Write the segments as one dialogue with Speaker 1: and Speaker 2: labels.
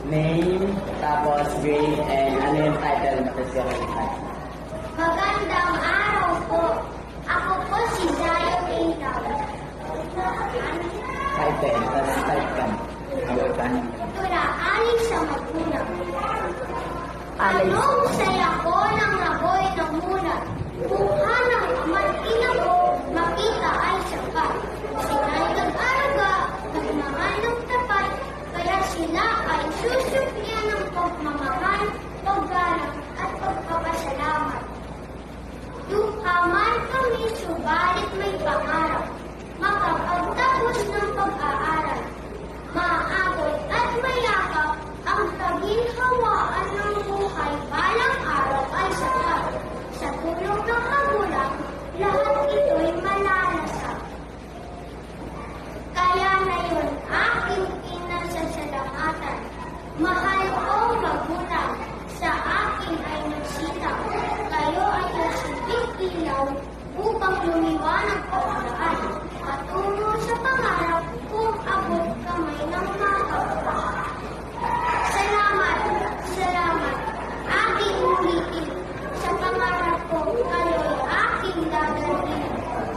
Speaker 1: Name, tapos grade, and ano yung title mo? Tapos yung title.
Speaker 2: Magandang araw po. Ako po si Zayo Intaw.
Speaker 1: Title, tapos type ka. Abutan.
Speaker 2: Turaaling sa magulang.
Speaker 3: Alay.
Speaker 2: Anong saya ko ng naboy ng mulat. Mukha ng ama't ina ko, makita ay sapat. Sila'y nag-araga, nagmahal ng tapat, kaya sila ay susuplian ng pagmamahal, paggalang at pagpapasalamat. Dukha man kami, subalit may pangarap, makapagtapos ng pag-aaral. Maabot at mayakap ang taginhawaan ng buhay balang araw ay sapat. Sa tulong ng magulang, lahat ito'y malalasap. Kaya ngayon aking pinasasalamatan. Mahal kong magulang, sa akin ay nagsitaw. Kayo ay nagsibig ilaw upang lumiwanag ko ang daan. Patungo sa pangarap kung abot kamay ng makapwa. Salamat, salamat, aking ulitin. Sa pangarap ko, kayo'y aking dadalhin.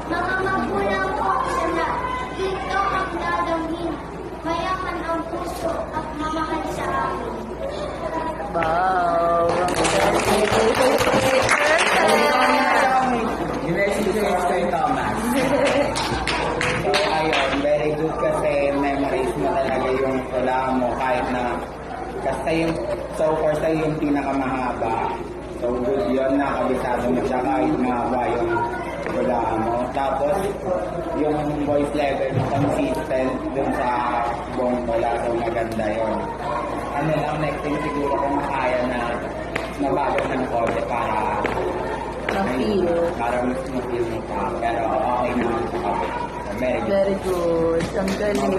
Speaker 2: Mga magulang ko sana, dito ang dadalhin. Mayaman ang puso at mamahal sa akin.
Speaker 3: Wow!
Speaker 1: Congratulations kay Thomas. So, ayun, very good kasi memories mo talaga yung wala mo kahit na kasi yung so far sa'yo yung pinakamahaba. So good yun, nakabisado mo siya kahit mahaba yung wala mo. Tapos yung voice level consistent dun sa buong wala, so maganda yun. Ano lang, next thing siguro kung kaya na mabago ng konti para
Speaker 3: Ma-feel.
Speaker 1: para mas ma-feel mo pa. Pero okay naman sa kapit. Very good.
Speaker 3: Very good. Ang galing.